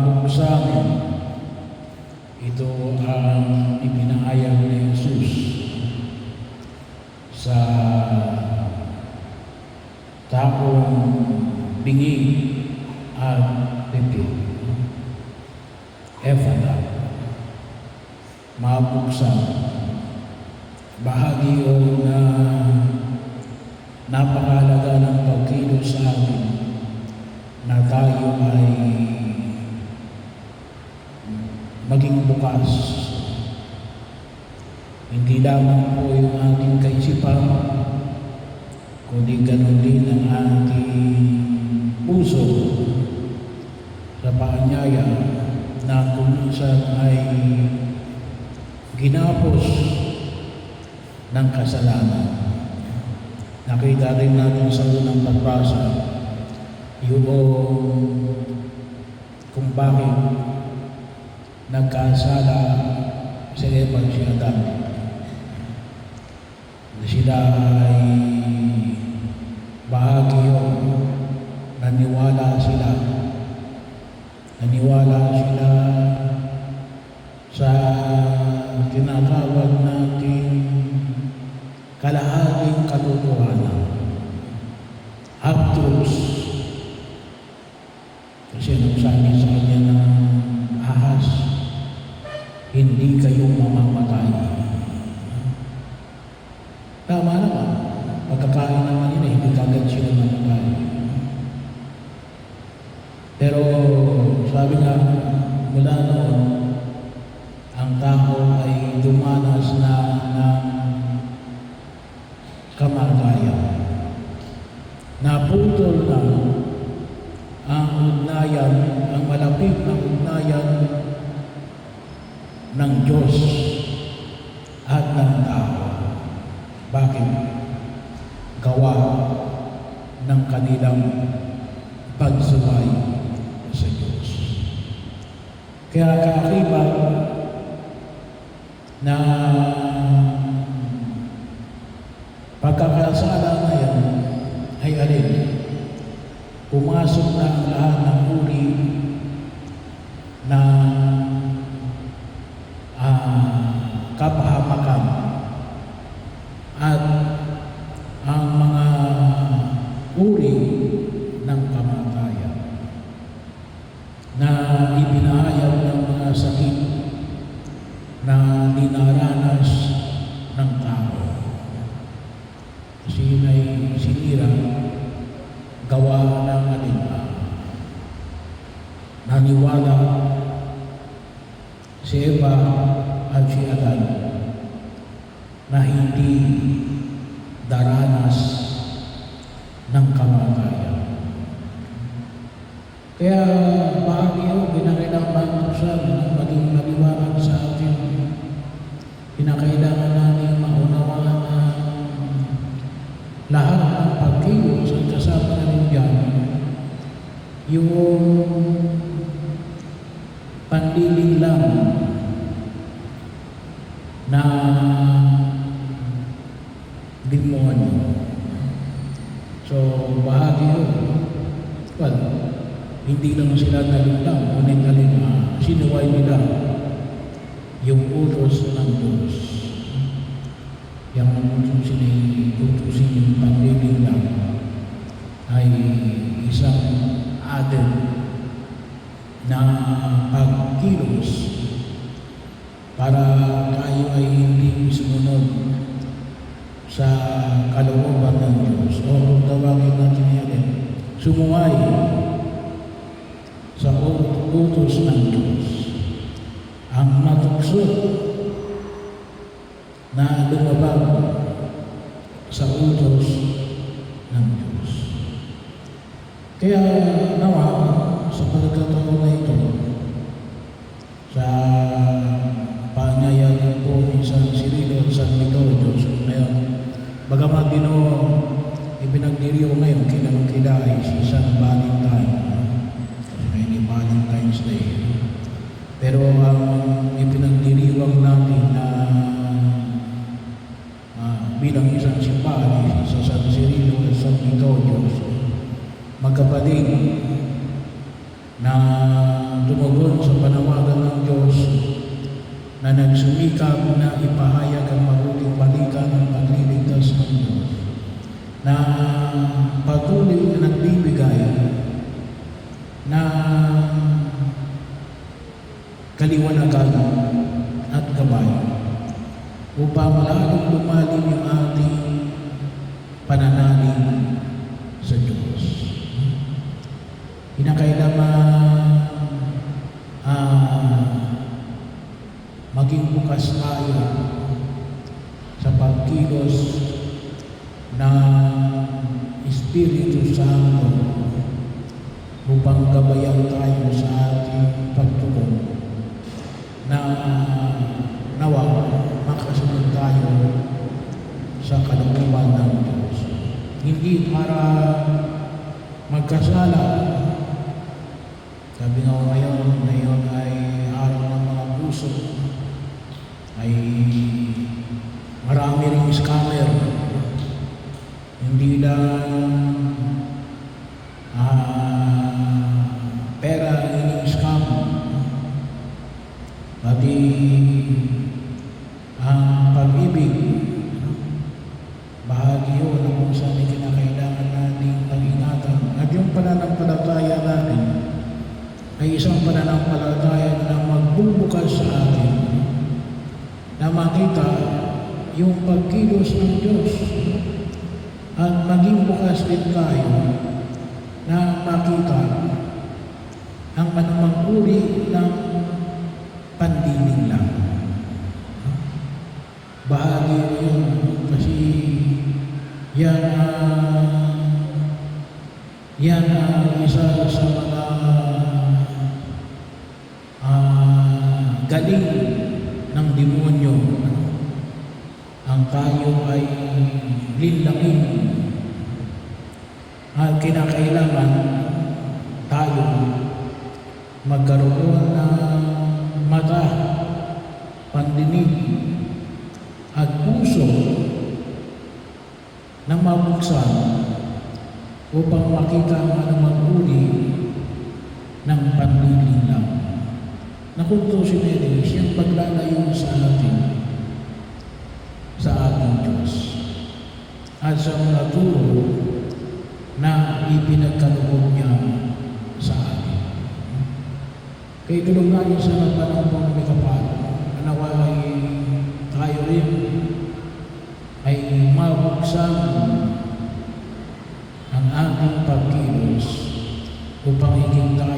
mabuksan ito ang ipinahayag ni Jesus sa taong bingi at pipig. Ephata, mabuksan. Bahagi o na napakahalaga ng pagkilos sa atin na tayo ay maging bukas. Hindi lamang po yung ating kaisipan, kundi ganun din ang ating puso sa paanyaya na kung minsan ay ginapos ng kasalanan. Nakita rin natin sa unang pagbasa yung kung bakit nagkasala si Eva at si Adan. Sila ay bahagi yun. Naniwala sila sa tinatawag natin kalahating katotohanan, half-truths. Kasi anong sabi sa kanya ng ahas, hindi kayo mamamatay. Tama naman, pagkakain naman nila, hindi kagad sila mamamatay. Pero sabi nga, mula noon, ang tao ay dumanas na ng kamatayan. Naputol na ang ugnayan, ang malapit na ugnayan ng Diyos at ng tao. Bakit? Gawa ng kanilang pagsuway sa Diyos. Kaya kaakibat na pagkakasala na yan ay alin? Pumasok na ang lahat ng uri na kapahamakan at ang mga uri ng kamatayan na ipinahayag ng mga sakit na dinaranas ng tao. Kasi yun ay sinira, gawa ng naniwala si Eva at si Adan na hindi daranas ng kamatayan. Kaya bahagi yun, pinakailangan sa maging maliwanag sa atin. Pinakailangan namin maunawaan na lahat ng pagkilos at kasama na rin dyan, yung pandiling lang na demonyo. So, bahagi yun. Well, hindi lang sila nalutang, ngunit sinuway nila yung utos ng Diyos. Yang utusin yung pandiling lang ay isang added na pagkilos para tayo ay hindi sumunod sa kalooban ng Diyos. O kung tawagin natin yan, sumuway sa utos ng Diyos. Ang matukso na lumabag sa utos ng Diyos. Kaya nawa, sa pagkataon na ito, sa paanyayan po ni San Cirilo at San Metodio ngayon, bagamat ibinagdiriyo ngayon kinamukilay si San Valentine, kasi may Valentine's Day. Pero ang ipinagdiriwang natin na bilang isang simbahan sa San Cirilo at San Metodio, magkapatid na tumugon sikap na ipahayag ang mabuting balita ng pagliligtas ng Diyos, na patuloy na nagbibigay ng kaliwanagan at gabay upang lalong lumalim yung ating pananalig sa Diyos. Kinakailangan maging bukas tayo sa pagkilos ng Espiritu Santo upang gabayan tayo sa ating pagtugon na nawa makasunod tayo sa kalooban ng Diyos. Hindi para magkasala. Sabi nga ngayon ay araw ng mga puso, ay marami ring scammer. Hindi lang pera ini-scam, pati ang pag-ibig, bahagi yun na kung saan kinakailangan natin pag-ingatan. At yung pananampalataya natin ay isang pananampalataya na magbubukas sa atin na makita yung pagkilos ng Diyos at maging bukas din tayo na makita ang anumang uri ng pandinig lang. Bahagi yun kasi yan ang isa sa mga galing ng demonyo. Ang tayo ay linlangin at kinakailangan tayo magkaroon ng mata, pandinig at puso na mabuksan upang makita ang anumang uri ng panlilinlang. Na kung ito si Mary, siyang paglalayo sa ating Diyos at sa mga turo na ipinagkaloob niya sa atin. Kaya tulong natin sa panahon may kapal, nawa ay tayo rin ay mabuksan ang ating pagkilos upang higing tayo